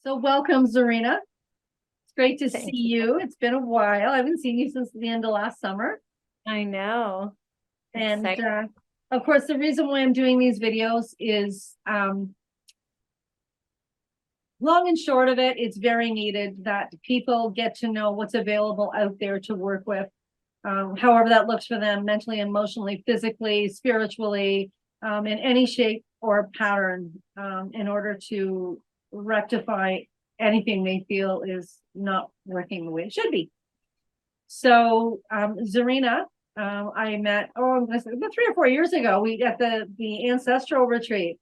So welcome, Zarina. It's great to see Thank you. you. It's been a while. I haven't seen you since the end of last summer. I know. And Exciting. of course, the reason why I'm doing these videos is long and short of it, it's very needed that people get to know what's available out there to work with, however that looks for them mentally, emotionally, physically, spiritually, in any shape or pattern, in order to rectify anything they feel is not working the way it should be. So, Zarina, I met, about 3 or 4 years ago. We at the ancestral retreat.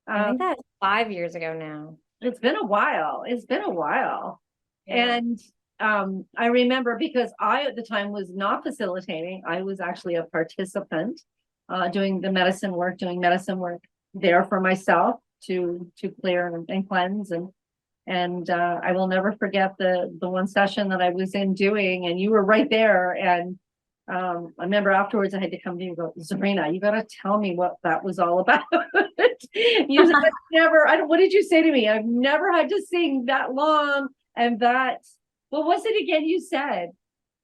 I Um, think that's 5 years ago now. it's been a while. It's been a while. Yeah. And I remember because I at the time was not facilitating, I was actually a participant, doing medicine work there for myself to clear and cleanse and I will never forget the one session that I was in doing, and you were right there. And I remember afterwards I had to come to you and go, Zarina, you got to tell me what that was all about. You said, what did you say to me? I've never had to sing that long. And what was it again you said?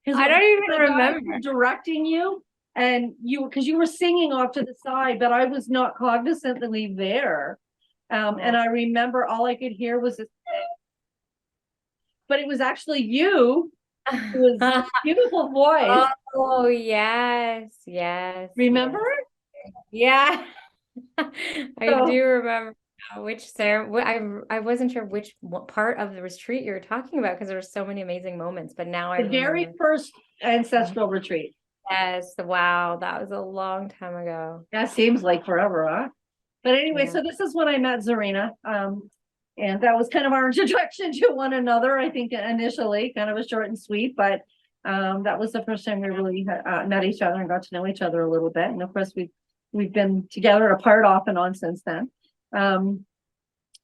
Because I don't the even guys were remember. directing you and because you were singing off to the side, but I was not cognizantly there. And Oh, I remember all I could hear was this, but it was actually you. It was beautiful voice. Oh, yes, yes, Remember? yes. Yeah. I So do remember now which I wasn't sure what part of the retreat you were talking about because there were so many amazing moments, but now I the very remember. first ancestral retreat. Yes, wow, that was a long time ago. That seems like forever, huh? But anyway, Yeah. so this is when I met Zarina. And that was kind of our introduction to one another, I think, initially, kind of a short and sweet, but that was the first time we really met each other and got to know each other a little bit. And of course, we've been together apart off and on since then.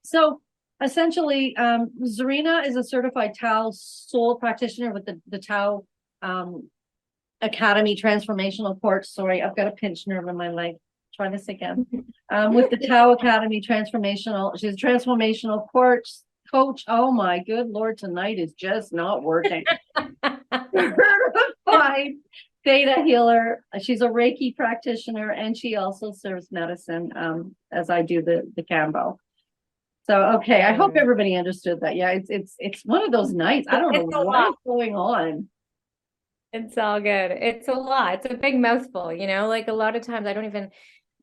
So essentially, Zarina is a certified Tao soul practitioner with the Tao Academy Transformational course. Sorry, I've got a pinched nerve in my leg. Try this again. With the Tao Academy Transformational, she's a transformational coach. Oh my good Lord, tonight is just not working. Certified Theta healer. She's a Reiki practitioner and she also serves medicine as I do the Cambo. So okay, I hope Mm. everybody understood that. Yeah, it's one of those nights. I don't know It's a what lot. is going on. It's all good. It's a lot. It's a big mouthful, like a lot of times I don't even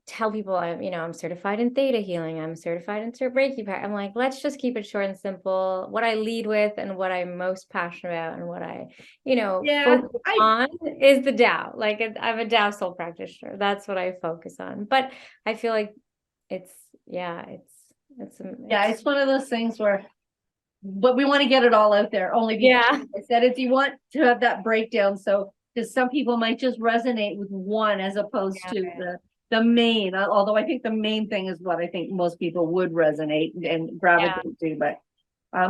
tell people I'm certified in theta healing. I'm certified in Reiki. I'm like, let's just keep it short and simple. What I lead with and what I'm most passionate about and what I, Yeah, focus on is the Tao. Like I'm a Tao soul practitioner. That's what I focus on. But I feel like it's, yeah, it's one of those things where, but we want to get it all out there only because yeah. I said if you want to have that breakdown. So because some people might just resonate with one as opposed to Yeah. the main. Although I think the main thing is what I think most people would resonate and Yeah. gravitate to. But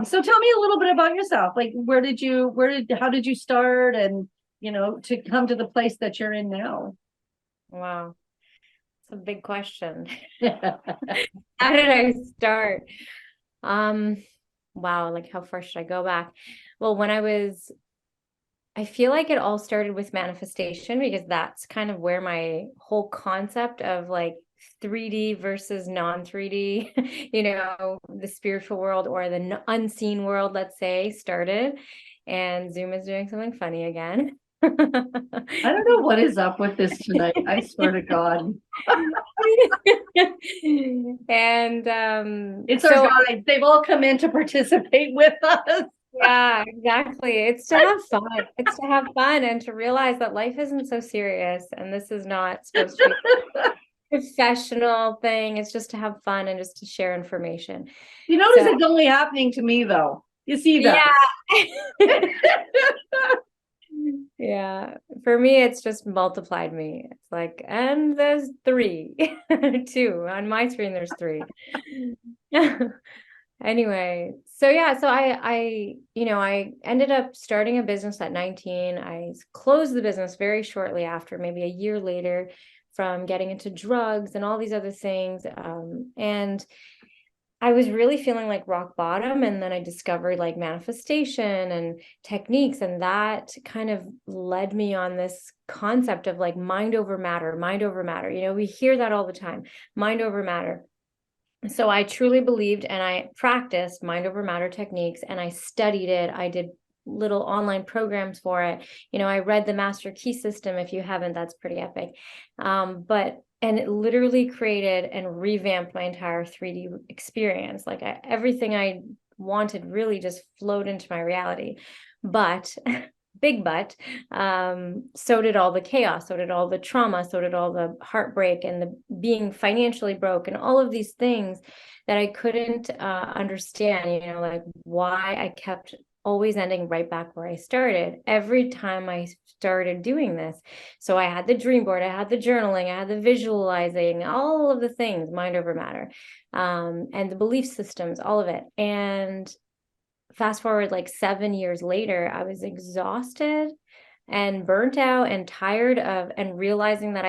so tell me a little bit about yourself. Like how did you start, and to come to the place that you're in now? Wow. It's a big question. Yeah. How did I start? Um, wow, like how far should I go back? Well, I feel like it all started with manifestation because that's kind of where my whole concept of like 3D versus non 3D, the spiritual world or the unseen world, let's say, started. And Zoom is doing something funny again. I don't know what is up with this tonight. I swear to God. And It's our so guides. They've all come in to participate with us. yeah, exactly. It's to have fun. It's to have fun and to realize that life isn't so serious and this is not supposed to be a professional thing. It's just to have fun and just to share information. You notice So it's only happening to me, though. You see that? yeah. Yeah. For me, it's just multiplied me. It's like, and there's three, two. On my screen, there's three. Anyway, so yeah, so I ended up starting a business at 19. I closed the business very shortly after, maybe a year later, from getting into drugs and all these other things. And I was really feeling like rock bottom. And then I discovered like manifestation and techniques. And that kind of led me on this concept of like mind over matter, mind over matter. You know, we hear that all the time, mind over matter. So I truly believed and I practiced mind over matter techniques and I studied it. I did little online programs for it. You know, I read the Master Key System. If you haven't, that's pretty epic. And it literally created and revamped my entire 3D experience. Like everything I wanted really just flowed into my reality. But big but, so did all the chaos, so did all the trauma, so did all the heartbreak and the being financially broke and all of these things that I couldn't understand, you know, like why I kept always ending right back where I started every time I started doing this. So I had the dream board, I had the journaling, I had the visualizing, all of the things, mind over matter, and the belief systems, all of it. And fast forward like 7 years later, I was exhausted and burnt out and tired of, and realizing that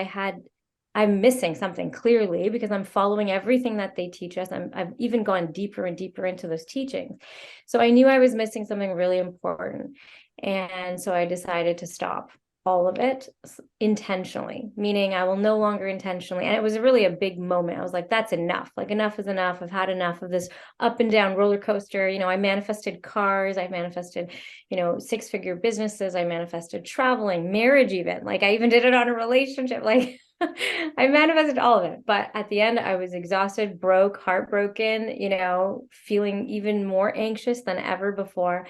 I'm missing something clearly because I'm following everything that they teach us. I've even gone deeper and deeper into those teachings. So I knew I was missing something really important. And so I decided to stop all of it intentionally, meaning I will no longer intentionally. And it was really a big moment. I was like, that's enough. Like, enough is enough. I've had enough of this up and down roller coaster. You know, I manifested cars. I manifested, you know, 6-figure businesses. I manifested traveling, marriage, even. Like, I even did it on a relationship. Like, I manifested all of it. But at the end, I was exhausted, broke, heartbroken, you know, feeling even more anxious than ever before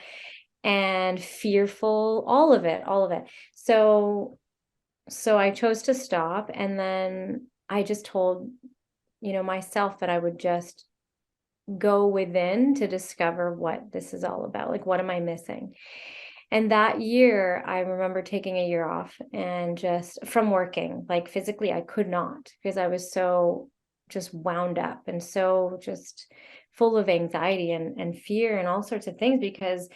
and fearful, all of it, all of it. So I chose to stop. And then I just told, you know, myself that I would just go within to discover what this is all about. Like, what am I missing? And that year, I remember taking a year off and just from working, like physically, I could not because I was so just wound up and so just full of anxiety and fear and all sorts of things because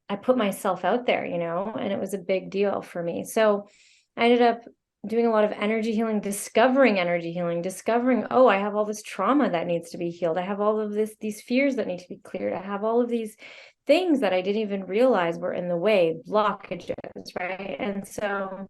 I put myself out there, you know, and it was a big deal for me. So I ended up doing a lot of energy healing, discovering, oh, I have all this trauma that needs to be healed. I have all of these fears that need to be cleared. I have all of these things that I didn't even realize were in the way, blockages, right? And so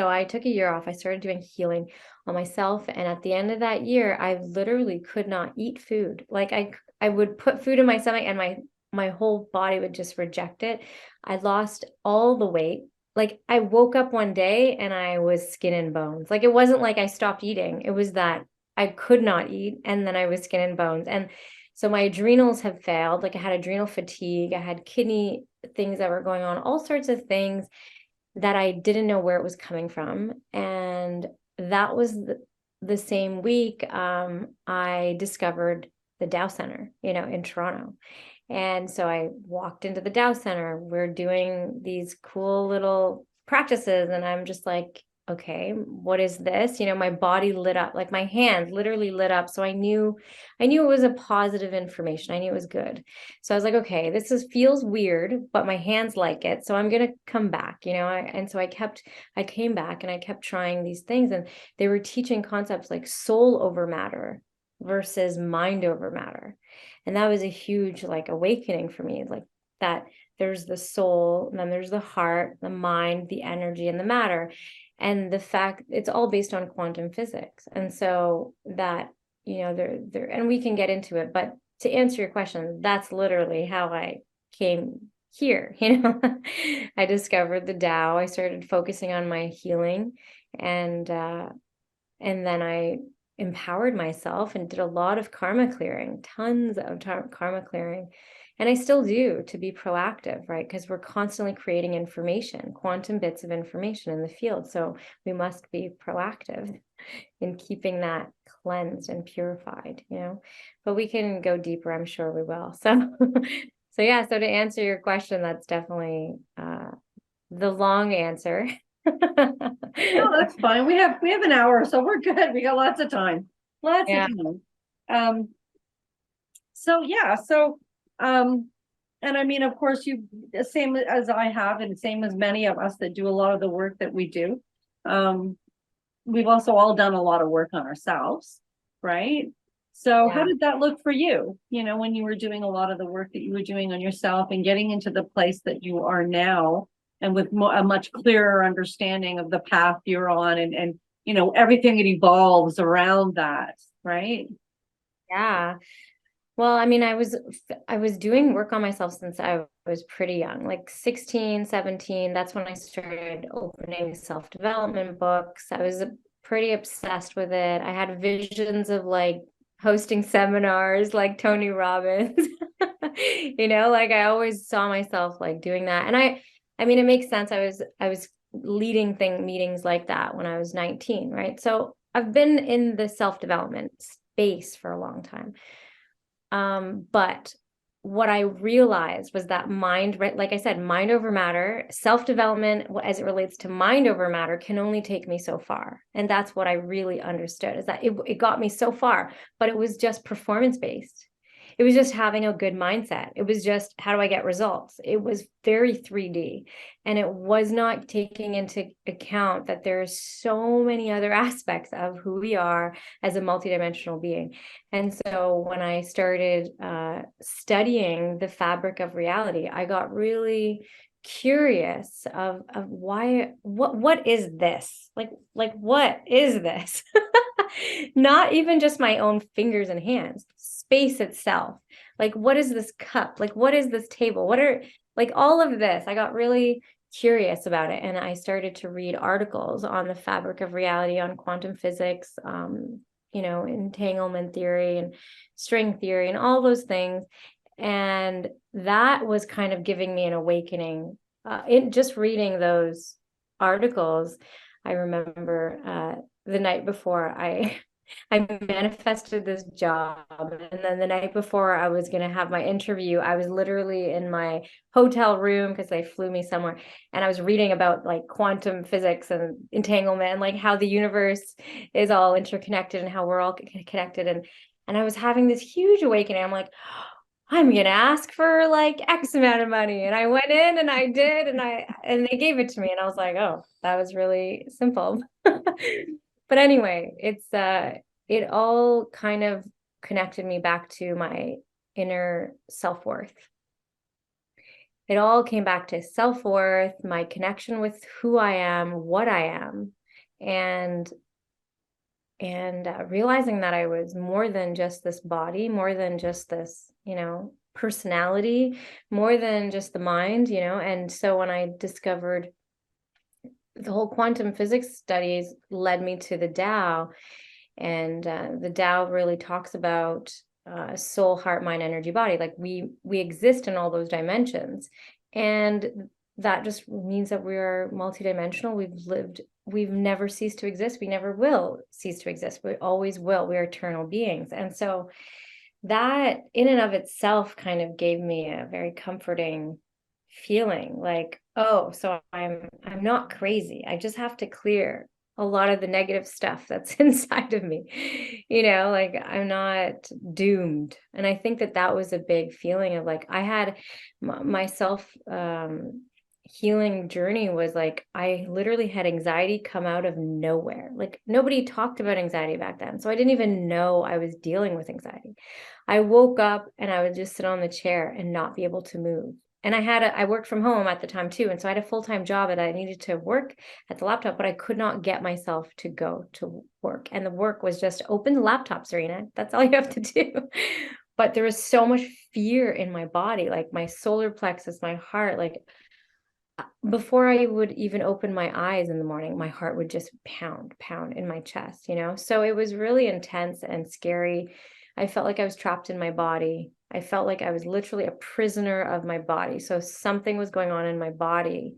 I took a year off. I started doing healing on myself. And at the end of that year, I literally could not eat food. Like I would put food in my stomach and my whole body would just reject it. I lost all the weight. Like, I woke up one day and I was skin and bones. Like, it wasn't like I stopped eating. It was that I could not eat and then I was skin and bones. And so my adrenals have failed. Like, I had adrenal fatigue. I had kidney things that were going on, all sorts of things that I didn't know where it was coming from. And that was the same week I discovered the Dow Center, you know, in Toronto. And so I walked into the Dow Center. We're doing these cool little practices. And I'm just like, okay, what is this? You know, my body lit up, like my hands literally lit up. So I knew it was a positive information. I knew it was good. So I was like, okay, feels weird, but my hands like it. So I'm going to come back, you know? And so I came back and I kept trying these things, and they were teaching concepts like soul over matter versus mind over matter. And that was a huge like awakening for me, like that there's the soul, and then there's the heart, the mind, the energy, and the matter. And the fact it's all based on quantum physics. And so that, you know, there, and we can get into it, but to answer your question, that's literally how I came here. You know, I discovered the Tao. I started focusing on my healing, and then I empowered myself and did a lot of karma clearing, tons of karma clearing. And I still do, to be proactive, right? Because we're constantly creating information, quantum bits of information in the field. So we must be proactive in keeping that cleansed and purified, you know, but we can go deeper. I'm sure we will. So, so to answer your question, that's definitely the long answer. No, that's fine. We have an hour, so we're good. We got lots of time. Lots of time. And I mean, of course, you the same as I have, and same as many of us that do a lot of the work that we do. We've also all done a lot of work on ourselves, right? So how Yeah. did that look for you, when you were doing a lot of the work that you were doing on yourself and getting into the place that you are now, and with a much clearer understanding of the path you're on, and everything that evolves around that, right? Yeah. Well, I mean, I was doing work on myself since I was pretty young, like 16, 17. That's when I started opening self-development books. I was pretty obsessed with it. I had visions of like hosting seminars like Tony Robbins. Like I always saw myself like doing that. And I mean, it makes sense. I was leading meetings like that when I was 19, right? So I've been in the self-development space for a long time. But what I realized was that mind, right, like I said, mind over matter, self-development as it relates to mind over matter can only take me so far. And that's what I really understood, is that it got me so far, but it was just performance-based. It was just having a good mindset. It was just, how do I get results? It was very 3D. And it was not taking into account that there are so many other aspects of who we are as a multidimensional being. And so when I started studying the fabric of reality, I got really curious of why, what is this? Like what is this? Not even just my own fingers and hands, space itself. Like, what is this cup? Like, what is this table? What are, like, all of this? I got really curious about it. And I started to read articles on the fabric of reality, on quantum physics, entanglement theory and string theory and all those things. And that was kind of giving me an awakening. In just reading those articles, I remember the night before I manifested this job. And then the night before I was going to have my interview, I was literally in my hotel room because they flew me somewhere. And I was reading about like quantum physics and entanglement and like how the universe is all interconnected and how we're all connected. And I was having this huge awakening. I'm like, I'm going to ask for like X amount of money. And I went in and I did, and they gave it to me. And I was like, oh, that was really simple. But anyway, it all kind of connected me back to my inner self-worth. It all came back to self-worth, my connection with who I am, what I am, and realizing that I was more than just this body, more than just this, personality, more than just the mind, And so when I discovered the whole quantum physics studies led me to the Tao, and the Tao really talks about soul, heart, mind, energy, body. Like we exist in all those dimensions, and that just means that we are multidimensional. We've never ceased to exist. We never will cease to exist. We always will. We are eternal beings. And so that in and of itself kind of gave me a very comforting feeling, like, oh, so I'm not crazy. I just have to clear a lot of the negative stuff that's inside of me, like I'm not doomed. And I think that was a big feeling of like, I had myself healing journey was like, I literally had anxiety come out of nowhere. Like nobody talked about anxiety back then. So I didn't even know I was dealing with anxiety. I woke up and I would just sit on the chair and not be able to move. And I worked from home at the time too. And so I had a full-time job and I needed to work at the laptop, but I could not get myself to go to work. And the work was just open the laptop, Zarina. That's all you have to do. But there was so much fear in my body, like my solar plexus, my heart, like before I would even open my eyes in the morning, my heart would just pound in my chest, So it was really intense and scary. I felt like I was trapped in my body. I felt like I was literally a prisoner of my body. So something was going on in my body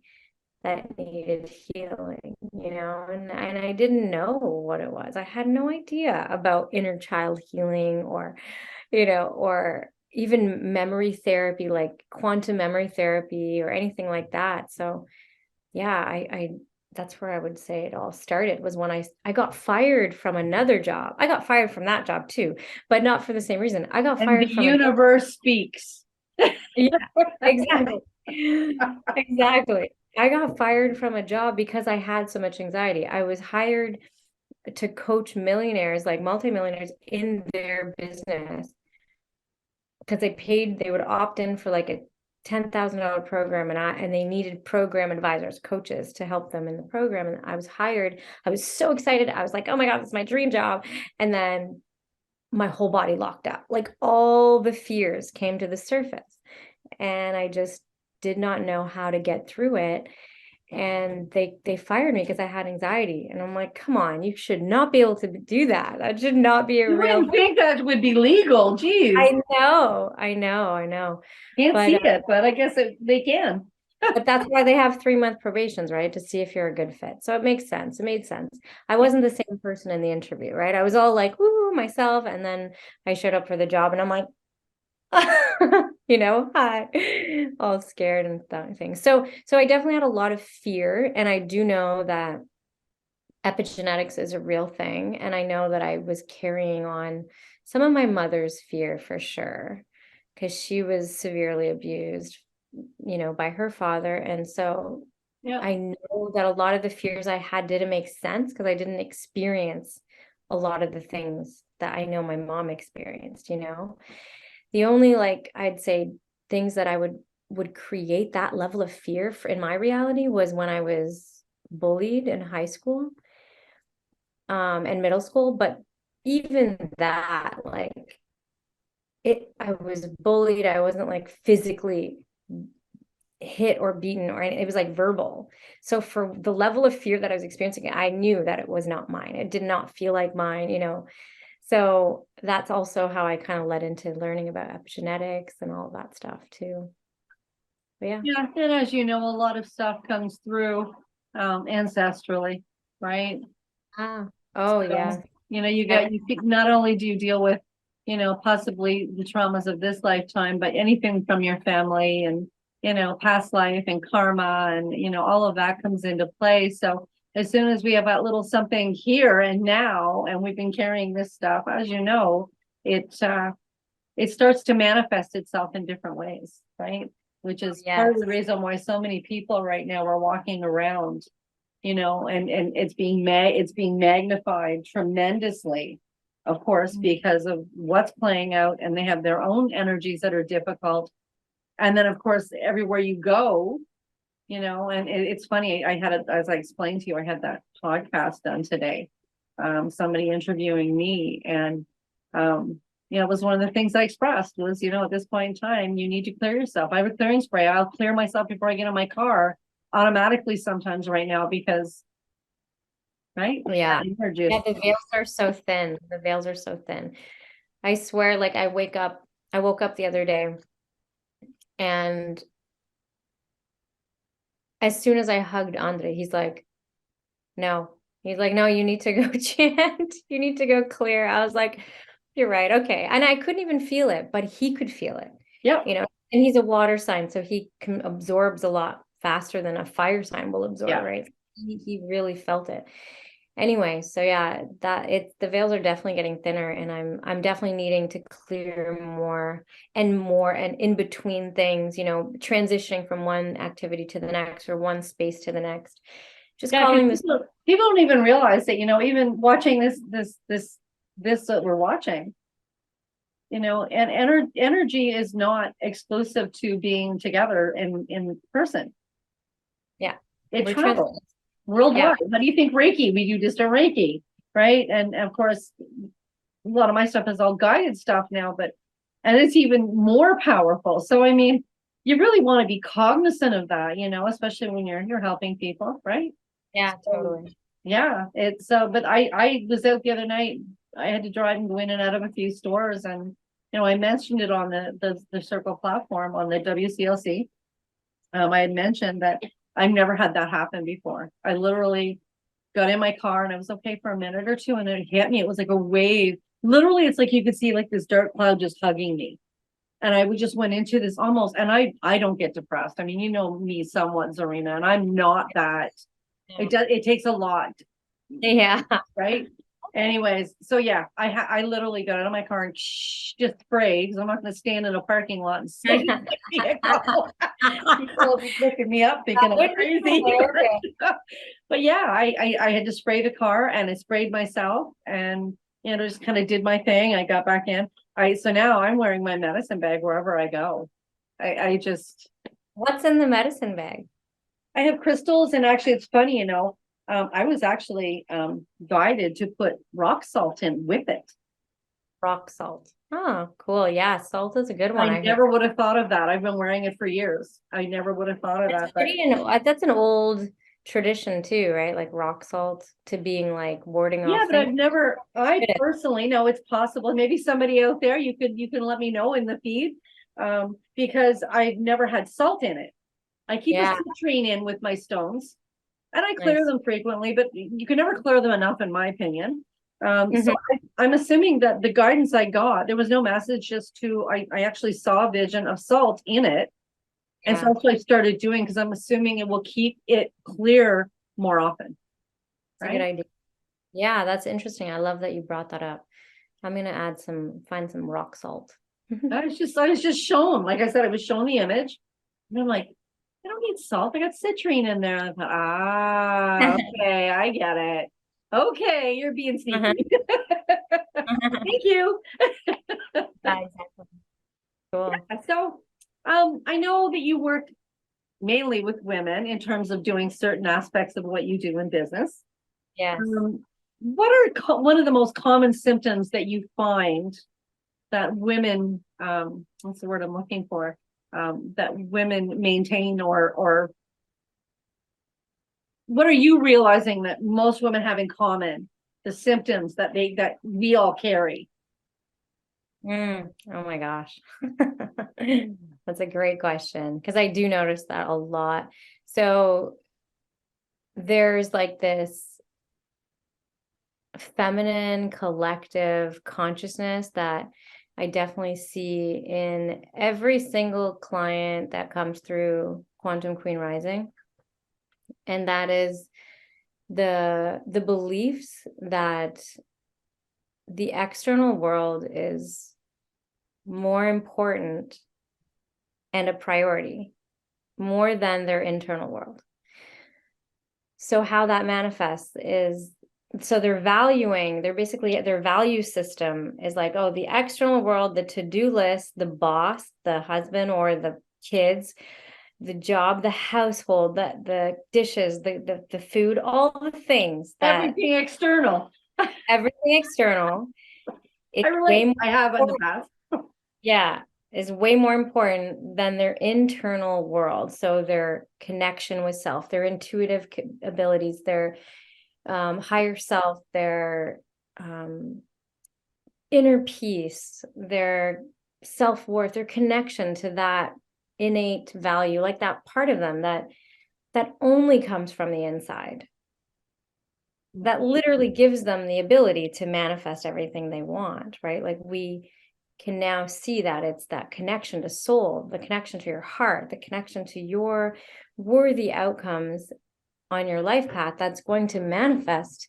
that needed healing, and I didn't know what it was. I had no idea about inner child healing or even memory therapy, like quantum memory therapy or anything like that. So yeah, I that's where I would say it all started, was when I got fired from another job. I got fired from that job too, but not for the same reason. I got And fired the from universe speaks. yeah, exactly. Exactly. I got fired from a job because I had so much anxiety. I was hired to coach millionaires, like multimillionaires in their business, because they would opt in for like a $10,000 program, and they needed program advisors, coaches to help them in the program. And I was hired. I was so excited. I was like, oh my God, this is my dream job. And then my whole body locked up. Like all the fears came to the surface, and I just did not know how to get through it. And they fired me because I had anxiety. And I'm like, come on, you should not be able to do that. That should not be a You real wouldn't think that would be legal. Geez, I know. can't But see it, but I guess they can. but that's why they have 3-month probations, right? To see if you're a good fit. So it makes sense. It made sense. I wasn't the same person in the interview, right? I was all like, woo, myself. And then I showed up for the job and I'm like, hi, all scared and things. So I definitely had a lot of fear. And I do know that epigenetics is a real thing. And I know that I was carrying on some of my mother's fear for sure, because she was severely abused, by her father. And so Yeah. I know that a lot of the fears I had didn't make sense because I didn't experience a lot of the things that I know my mom experienced. The only, like, I'd say things that I would create that level of fear in my reality was when I was bullied in high school, and middle school. But even that, like, I was bullied. I wasn't like physically hit or beaten or anything. It was like verbal. So for the level of fear that I was experiencing, I knew that it was not mine. It did not feel like mine. So that's also how I kind of led into learning about epigenetics and all that stuff too. But yeah. Yeah, and as you know, a lot of stuff comes through ancestrally, right? Ah. Oh, So, yeah. you not only do you deal with, possibly the traumas of this lifetime, but anything from your family and, past life and karma and, all of that comes into play. So as soon as we have that little something here and now, and we've been carrying this stuff, as you know, it starts to manifest itself in different ways, right? Which is part of the reason why so many people right now are walking around, and it's being magnified tremendously, of course, because of what's playing out, and they have their own energies that are difficult. And then, of course, everywhere you go, and it's funny, as I explained to you, I had that podcast done today. Somebody interviewing me, and it was one of the things I expressed was, at this point in time, you need to clear yourself. I have a clearing spray. I'll clear myself before I get in my car automatically sometimes right now because, right? Yeah. Yeah, the veils are so thin. The veils are so thin. I swear, like I woke up the other day, and as soon as I hugged Andre, he's like, no. He's like, no, you need to go chant. You need to go clear. I was like, you're right. Okay. And I couldn't even feel it, but he could feel it. Yeah. And he's a water sign, so he absorbs a lot faster than a fire sign will absorb, right? He really felt it. Anyway, so yeah, the veils are definitely getting thinner, and I'm definitely needing to clear more and in between things, transitioning from one activity to the next or one space to the next. Just calling this. People don't even realize that, even watching this that we're watching, and energy is not exclusive to being together in person. Yeah. It travels worldwide. Yeah. How do you think Reiki? We do distant Reiki, right? And of course, a lot of my stuff is all guided stuff now, and it's even more powerful. So, I mean, you really want to be cognizant of that, especially when you're helping people, right? Yeah, totally. Yeah, it's but I was out the other night. I had to drive and go in and out of a few stores, and I mentioned it on the Circle platform on the WCLC. I had mentioned that I've never had that happen before. I literally got in my car and I was okay for a minute or two, and then it hit me. It was like a wave. Literally, it's like you could see like this dark cloud just hugging me. And I just went into this almost, and I don't get depressed. I mean, you know me somewhat, Zarina, and I'm not that. It takes a lot. Yeah. Right. Anyways, so yeah, I literally got out of my car and just sprayed because I'm not going to stand in a parking lot and sit in my vehicle. People will be looking me up thinking That I'm would be crazy. hilarious. But yeah, I had to spray the car and I sprayed myself and just kind of did my thing. I got back in. So now I'm wearing my medicine bag wherever I go. I just What's in the medicine bag? I have crystals, and actually it's funny, I was actually guided to put rock salt in with it. Rock salt. Oh, cool. Yeah, salt is a good one. I I heard never would have thought of that. I've been wearing it for years. I never would have thought of that's that, but that's an old tradition too, right? Like rock salt to being like warding yeah, off but things. I It is. personally know it's possible. Maybe somebody out there, you can let me know in the feed, because I've never had salt in it. I keep a Yeah, citrine in with my stones, and I clear nice. them frequently, but you can never clear them enough, in my opinion. So Mhm. I'm assuming that the guidance I got, there was no message, I actually saw a vision of salt in it. And so Yeah, that's what I started doing, because I'm assuming it will keep it clear more often, it's a good right? idea. Yeah, that's interesting. I love that you brought that up. I'm gonna find some rock salt. I was just shown, like I said, I was shown the image, and I'm like, I don't need salt. I got citrine in there. I thought, okay, I get it. Okay, you're being sneaky. Thank you. Yeah, exactly. Cool. So, I know that you work mainly with women in terms of doing certain aspects of what you do in business. Yes. What are one of the most common symptoms that you find that women, what's the word I'm looking for, that women maintain, or what are you realizing that most women have in common, the symptoms that we all carry? Oh my gosh. That's a great question because I do notice that a lot. So there's like this feminine collective consciousness that I definitely see in every single client that comes through Quantum Queen Rising. And that is the beliefs that the external world is more important and a priority more than their internal world. So how that manifests is, so they're basically, their value system is like, oh, the external world, the to-do list, the boss, the husband or the kids, the job, the household, the dishes, the food, all the things that Everything external. everything external is I way relate. more I have in the important. past. Yeah, is way more important than their internal world. So their connection with self, their intuitive abilities, their higher self, their inner peace, their self-worth, their connection to that innate value, like that part of them that only comes from the inside. That literally gives them the ability to manifest everything they want, right? Like we can now see that it's that connection to soul, the connection to your heart, the connection to your worthy outcomes on your life path that's going to manifest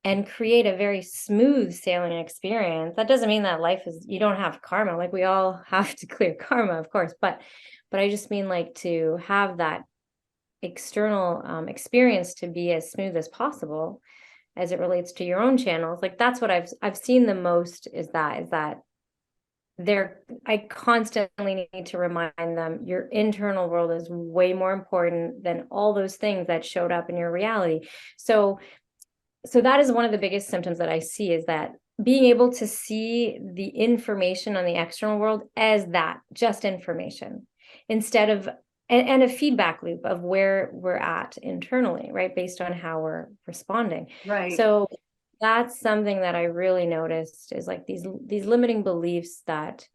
and create a very smooth sailing experience. That doesn't mean that life is, you don't have karma. Like we all have to clear karma, of course, but I just mean like to have that external experience to be as smooth as possible as it relates to your own channels. Like that's what I've seen the most is that I constantly need to remind them your internal world is way more important than all those things that showed up in your reality. So that is one of the biggest symptoms that I see, is that being able to see the information on the external world as that just information instead of and a feedback loop of where we're at internally, right? Based on how we're responding. Right. So that's something that I really noticed is like these limiting beliefs that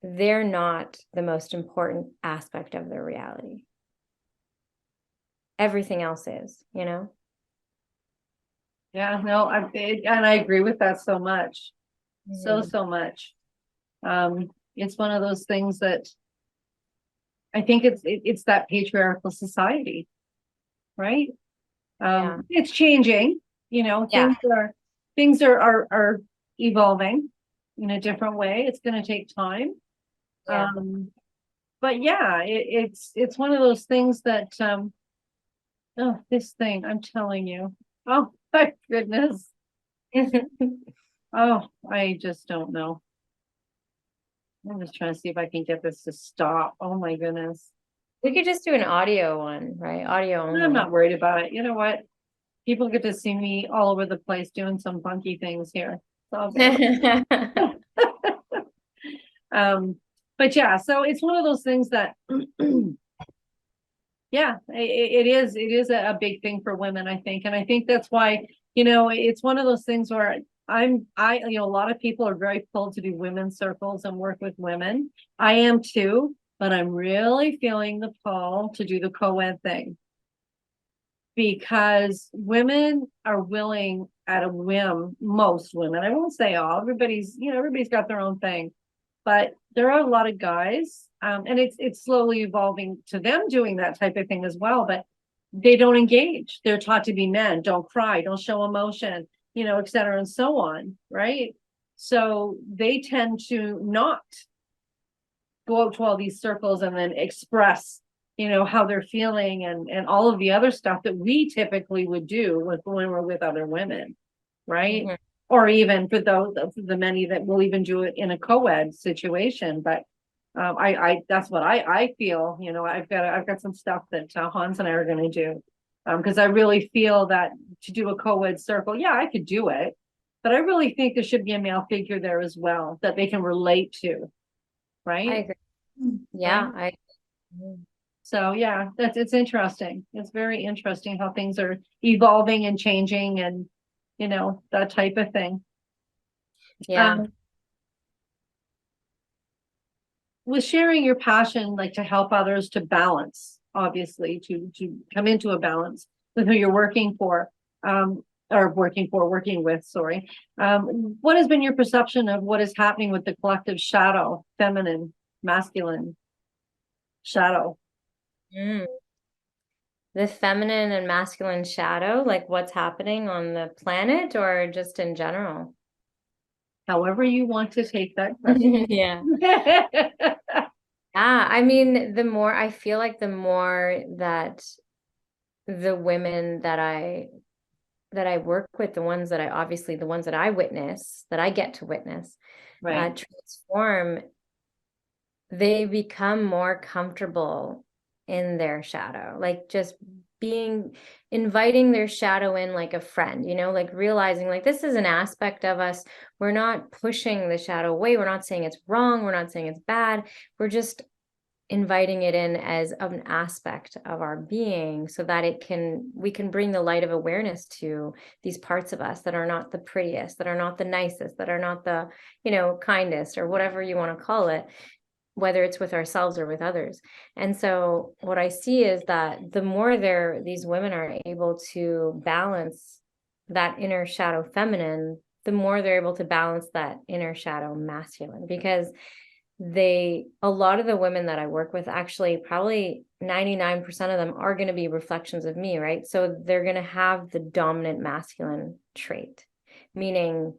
they're not the most important aspect of their reality. Everything else is, you know? Yeah, no, and I agree with that so much. So much. It's one of those things that I think it's that patriarchal society, right? Yeah. It's changing. You know, Yeah. things are evolving in a different way. It's going to take time. Yeah. But yeah, it's one of those things that oh, this thing, I'm telling you. Oh my goodness. Oh, I just don't know. I'm just trying to see if I can get this to stop. Oh my goodness. We could just do an audio one, right? Audio I'm only. not worried about it. You know what? People get to see me all over the place doing some funky things here. It's all good. But yeah, so it's one of those things that yeah, it is a big thing for women, I think. And I think that's why, it's one of those things where a lot of people are very pulled to do women's circles and work with women. I am too, but I'm really feeling the pull to do the co-ed thing because women are willing at a whim, most women, I won't say all, everybody's got their own thing, but there are a lot of guys, and it's slowly evolving to them doing that type of thing as well, but they don't engage. They're taught to be men, don't cry, don't show emotion, et cetera, and so on, right? So they tend to not go out to all these circles and then express, how they're feeling and all of the other stuff that we typically would do when we're with other women, right? Mhm. Or even for the many that will even do it in a co-ed situation. But I that's what I feel. I've got some stuff that Hans and I are going to do, because I really feel that to do a co-ed circle, yeah, I could do it, but I really think there should be a male figure there as well that they can relate to, I right? agree. Right. Yeah, I So yeah, it's interesting. It's very interesting how things are evolving and changing and that type of thing. yeah. Um, with sharing your passion, like to help others to balance, obviously, to come into a balance with who you're working for, working with, sorry. What has been your perception of what is happening with the collective shadow, feminine, masculine shadow? Mm. The feminine and masculine shadow, like what's happening on the planet or just in general? However you want to take that question. Yeah. Yeah, I mean, I feel like the more that the women that I work with, the ones that I witness, that I get to witness, Right. transform, they become more comfortable in their shadow, like just inviting their shadow in like a friend, like realizing like this is an aspect of us. We're not pushing the shadow away. We're not saying it's wrong. We're not saying it's bad. We're just inviting it in as an aspect of our being so that we can bring the light of awareness to these parts of us that are not the prettiest, that are not the nicest, that are not the, kindest, or whatever you want to call it, whether it's with ourselves or with others. And so what I see is that the more these women are able to balance that inner shadow feminine, the more they're able to balance that inner shadow masculine, because a lot of the women that I work with, actually probably 99% of them are going to be reflections of me, right? So they're going to have the dominant masculine trait, meaning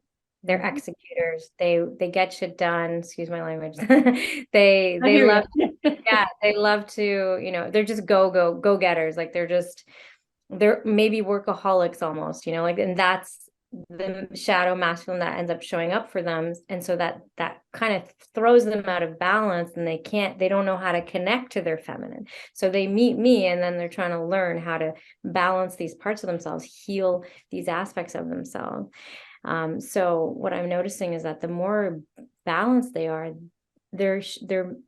they're executors. They get shit done. Excuse my language. I They hear love, you. yeah, they love to, they're just go getters. Like they're maybe workaholics almost, like, and that's the shadow masculine that ends up showing up for them. And so that kind of throws them out of balance, and they don't know how to connect to their feminine. So they meet me, and then they're trying to learn how to balance these parts of themselves, heal these aspects of themselves. So what I'm noticing is that the more balanced they are, they're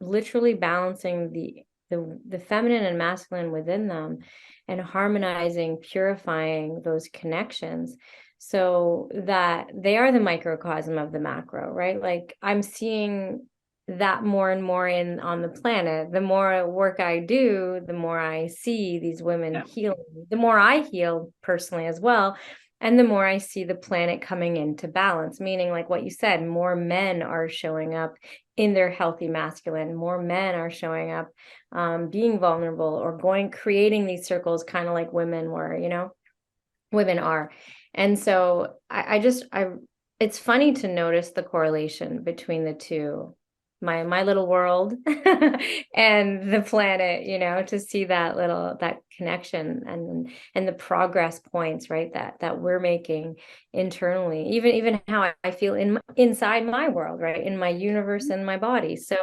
literally balancing the feminine and masculine within them, and harmonizing, purifying those connections, so that they are the microcosm of the macro, right? Like I'm seeing that more and more on the planet. The more work I do, the more I see these women healing, the more I heal personally as well. And the more I see the planet coming into balance, meaning like what you said, more men are showing up in their healthy masculine, more men are showing up, being vulnerable or creating these circles, kind of like women are. And so it's funny to notice the correlation between the two, my little world and the planet, to see that connection and the progress points, right, that we're making internally, even how I feel inside my world, right, in my universe and my body. So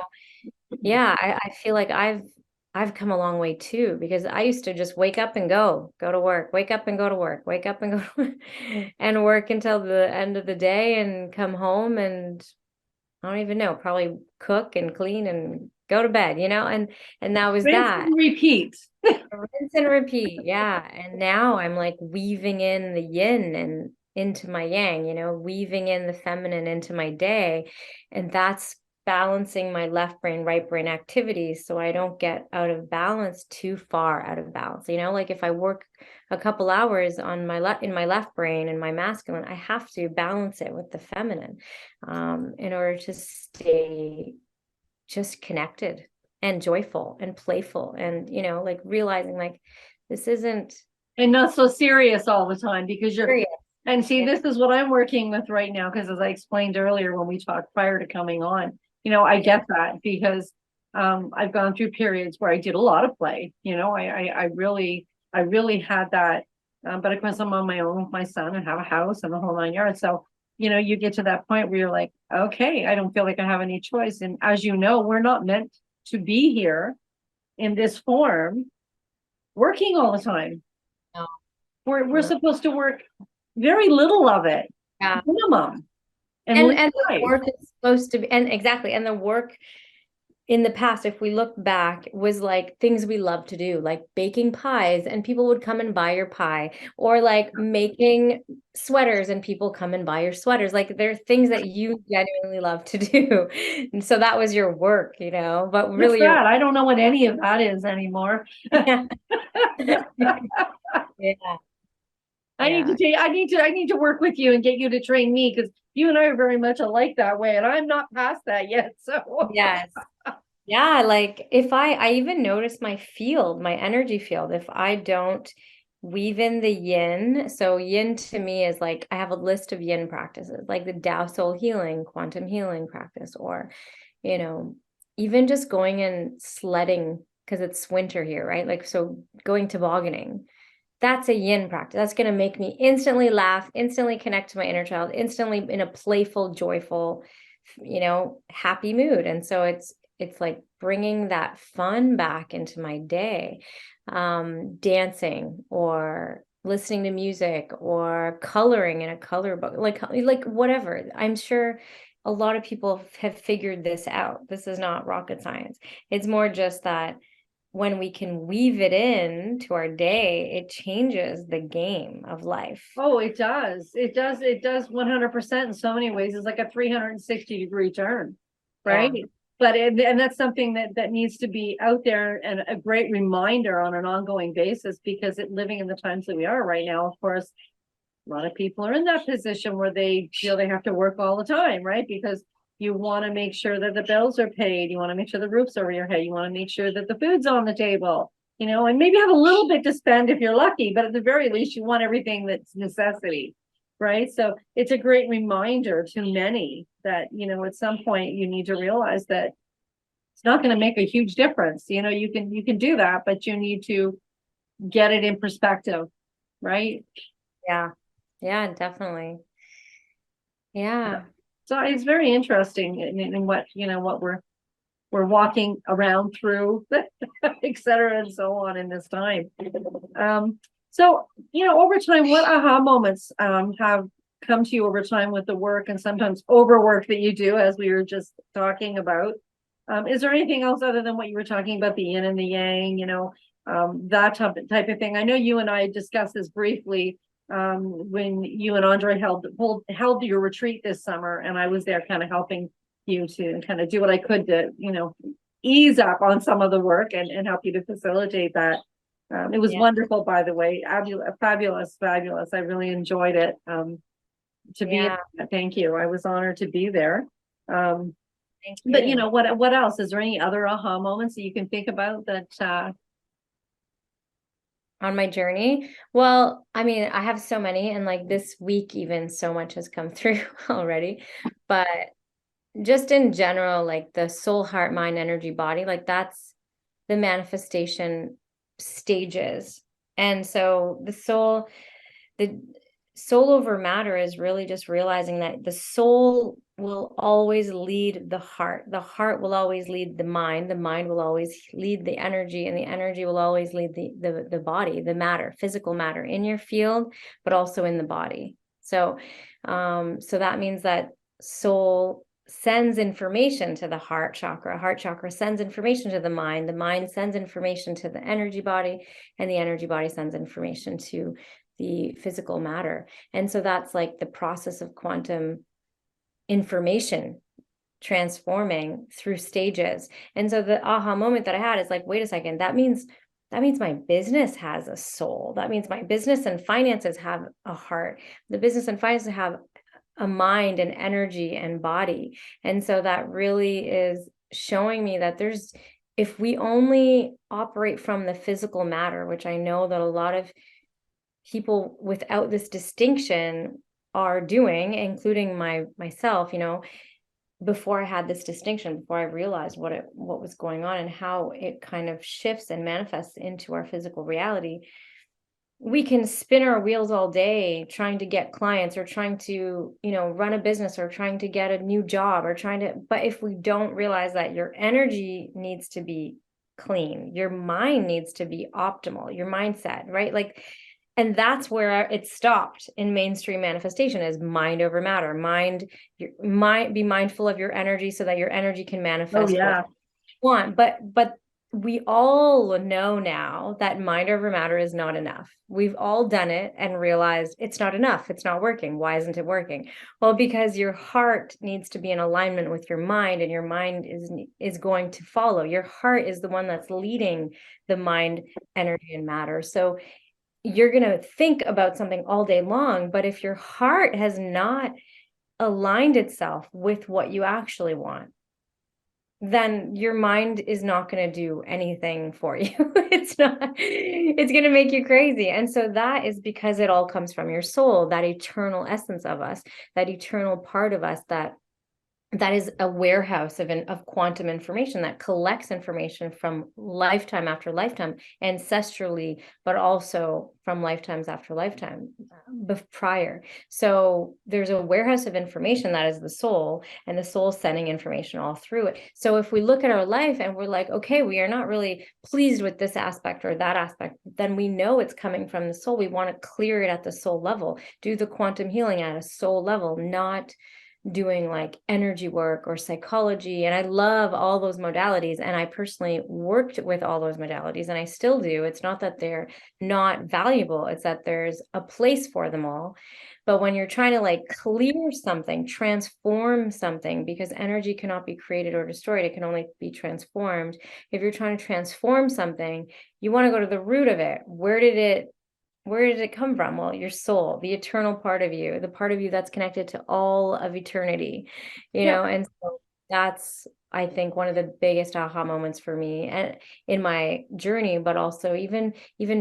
yeah, I feel like I've come a long way too, because I used to just wake up and go to work, wake up and go to work, wake up and go to work, and work until the end of the day and come home and I don't even know, probably cook and clean and go to bed, and that was Rinse that. and repeat. Rinse and repeat. Yeah. And now I'm like weaving in the yin and into my yang, weaving in the feminine into my day. And that's balancing my left brain, right brain activities so I don't get out of balance, too far out of balance. Like if I work a couple hours on in my left brain and my masculine, I have to balance it with the feminine in order to stay just connected and joyful and playful and like realizing like this isn't And not so serious all the time, because serious. and see, Yeah. this is what I'm working with right now, because as I explained earlier when we talked prior to coming on, I get that, because I've gone through periods where I did a lot of play. I really had that. But of course I'm on my own with my son and have a house and the whole 9 yards. So, you get to that point where you're like, okay, I don't feel like I have any choice. And as you know, we're not meant to be here in this form working all the time. No, We're no. supposed to work very little of it, Yeah. minimum, and live And the life. work is supposed to be, and exactly, and the work in the past, if we look back, was like things we love to do, like baking pies, and people would come and buy your pie, or like making sweaters and people come and buy your sweaters. Like there are things that you genuinely love to do. And so that was your work, but What's really your that? I don't know what any of that is anymore. yeah. Yeah. Yeah. I need to work with you and get you to train me, because you and I are very much alike that way, and I'm not past that yet. So Yes. Yeah, like if I even notice my energy field, if I don't weave in the yin. So yin to me is like I have a list of yin practices, like the Tao soul healing, quantum healing practice, or you know, even just going and sledding because it's winter here, right? Like so going tobogganing. That's a yin practice. That's going to make me instantly laugh, instantly connect to my inner child, instantly in a playful, joyful, happy mood. And so it's like bringing that fun back into my day, dancing or listening to music or coloring in a color book, like whatever. I'm sure a lot of people have figured this out. This is not rocket science. It's more just that when we can weave it in to our day, it changes the game of life. oh, it does. It does 100% in so many ways. It's like a 360-degree turn, right? Yeah. But and that's something that needs to be out there, and a great reminder on an ongoing basis, because living in the times that we are right now, of course, a lot of people are in that position where they feel they have to work all the time, right? Because you want to make sure that the bills are paid. You want to make sure the roof's over your head. You want to make sure that the food's on the table, and maybe have a little bit to spend if you're lucky, but at the very least, you want everything that's necessity, right? So it's a great reminder to many that, at some point you need to realize that it's not going to make a huge difference. You can do that, but you need to get it in perspective, right? Yeah. Yeah, definitely. Yeah. So it's very interesting in what we're walking around through, et cetera, and so on in this time. So, over time, what aha moments have come to you over time with the work and sometimes overwork that you do, as we were just talking about? Is there anything else other than what you were talking about, the yin and the yang, that type of thing? I know you and I discussed this briefly when you and Andre held your retreat this summer, and I was there kind of helping you to kind of do what I could to, ease up on some of the work and help you to facilitate that. It was Yeah. wonderful, by the way. Fabulous, fabulous. I really enjoyed it. To be, Yeah. thank you. I was honored to be there. Thank But you. what else? Is there any other aha moments that you can think about that On my journey? Well, I mean, I have so many, and like this week, even so much has come through already. But just in general, like the soul, heart, mind, energy, body, like that's the manifestation stages. And so the soul over matter is really just realizing that the soul will always lead the heart will always lead the mind will always lead the energy, and the energy will always lead the body, the matter, physical matter in your field, but also in the body. So so that means that soul sends information to the heart chakra sends information to the mind sends information to the energy body, and the energy body sends information to the physical matter. And so that's like the process of quantum information transforming through stages. And so the aha moment that I had is like, wait a second, that means my business has a soul. That means my business and finances have a heart. The business and finances have a mind and energy and body. And so that really is showing me that if we only operate from the physical matter, which I know that a lot of people without this distinction are doing, including myself, before I had this distinction, before I realized what was going on and how it kind of shifts and manifests into our physical reality, we can spin our wheels all day trying to get clients, or trying to, run a business, or trying to get a new job, or but if we don't realize that your energy needs to be clean, your mind needs to be optimal, your mindset, right? Like, and that's where it stopped in mainstream manifestation, is mind over matter. Be mindful of your energy so that your energy can manifest what you want. But we all know now that mind over matter is not enough. We've all done it and realized it's not enough. It's not working. Why isn't it working? Well, because your heart needs to be in alignment with your mind, and your mind is going to follow. Your heart is the one that's leading the mind, energy, and matter. So you're going to think about something all day long, but if your heart has not aligned itself with what you actually want, then your mind is not going to do anything for you. It's going to make you crazy. And so that is because it all comes from your soul, that eternal essence of us, that eternal part of us that is a warehouse of quantum information that collects information from lifetime after lifetime, ancestrally, but also from lifetimes after lifetime prior. So there's a warehouse of information that is the soul, and the soul sending information all through it. So if we look at our life and we're like, okay, we are not really pleased with this aspect or that aspect, then we know it's coming from the soul. We want to clear it at the soul level, do the quantum healing at a soul level, not doing like energy work or psychology. And I love all those modalities, and I personally worked with all those modalities, and I still do. It's not that they're not valuable, it's that there's a place for them all. But when you're trying to like clear something, transform something, because energy cannot be created or destroyed, it can only be transformed. If you're trying to transform something, you want to go to the root of it. Where did it come from? Well, your soul, the eternal part of you, the part of you that's connected to all of eternity, and so that's, I think, one of the biggest aha moments for me and in my journey, but also even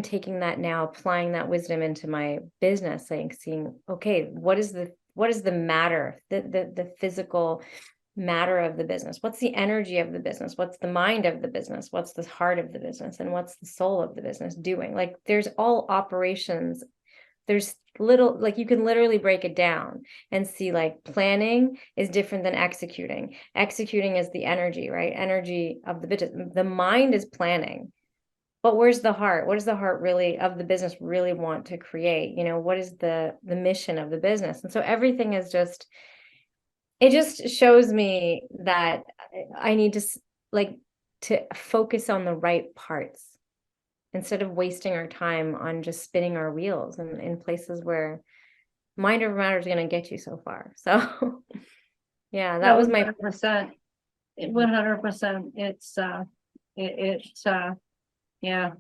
taking that now, applying that wisdom into my business, like seeing, okay, what is the matter, the physical matter of the business? What's the energy of the business? What's the mind of the business? What's the heart of the business? And what's the soul of the business doing? Like, there's all operations. There's little, like, you can literally break it down and see, like, planning is different than executing. Executing is the energy, right? Energy of the business. The mind is planning. But where's the heart? What does the heart really of the business really want to create? What is the mission of the business? And so everything is just, it just shows me that I need to focus on the right parts instead of wasting our time on just spinning our wheels in places where mind over matter is going to get you so far. So yeah, that was my 100%. 100%. Yeah,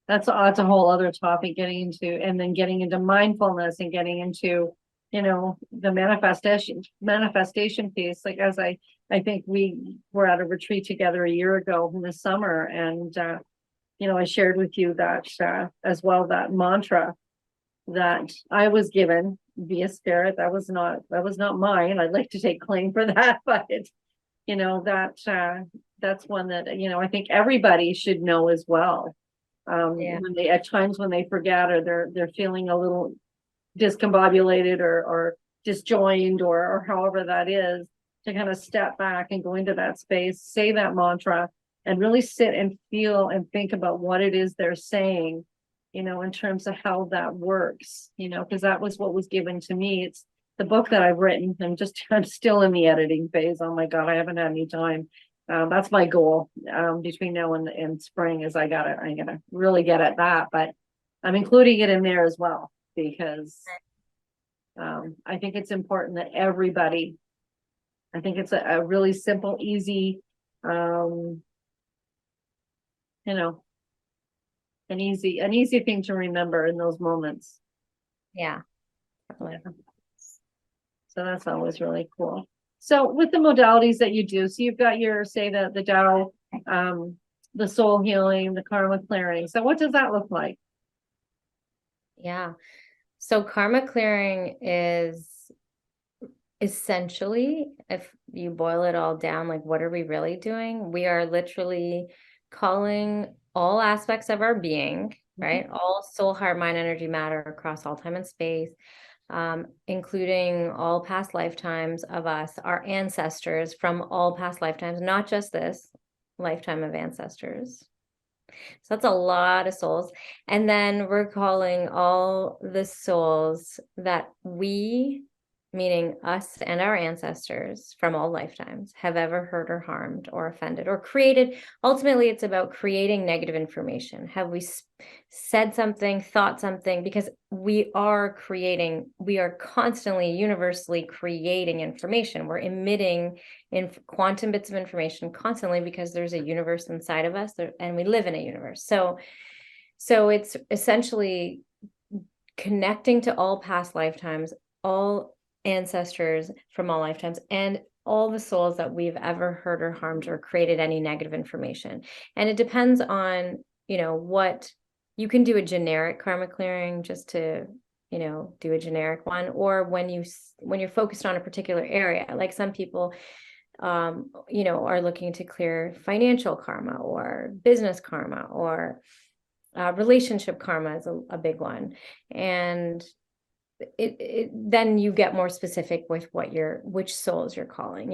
that's a whole other topic, getting into mindfulness and getting into, the manifestation piece. Like, as I think we were at a retreat together a year ago in the summer, and I shared with you that as well, that mantra that I was given via spirit. That was not mine. I'd like to take claim for that, but that's one that, I think everybody should know as well. Yeah. When they, at times when they forget, or they're feeling a little discombobulated or disjoined, or however that is, to kind of step back and go into that space, say that mantra, and really sit and feel and think about what it is they're saying, in terms of how that works, because that was what was given to me. It's the book that I've written. I'm still in the editing phase. Oh my God, I haven't had any time. That's my goal, between now and spring, is I'm gonna really get at that, but I'm including it in there as well, because I think it's important that everybody, I think it's a really simple, easy, you know, an easy thing to remember in those moments. Yeah. Definitely. So that's always really cool. So with the modalities that you do, so you've got your, say, the Tao, the soul healing, the karma clearing. So what does that look like? Yeah. So karma clearing is essentially, if you boil it all down, like, what are we really doing? We are literally calling all aspects of our being, right? All soul, heart, mind, energy, matter across all time and space, including all past lifetimes of us, our ancestors from all past lifetimes, not just this lifetime of ancestors. So that's a lot of souls. And then we're calling all the souls that we, meaning us and our ancestors from all lifetimes, have ever hurt or harmed or offended or created. Ultimately, it's about creating negative information. Have we said something, thought something? Because we are constantly, universally creating information. We're emitting in quantum bits of information constantly, because there's a universe inside of us, and we live in a universe. So it's essentially connecting to all past lifetimes, all ancestors from all lifetimes, and all the souls that we've ever hurt or harmed or created any negative information. And it depends on, what you can do. A generic karma clearing, just to, do a generic one, or when you're focused on a particular area, like some people are looking to clear financial karma or business karma, or relationship karma is a big one. And then you get more specific with which souls you're calling,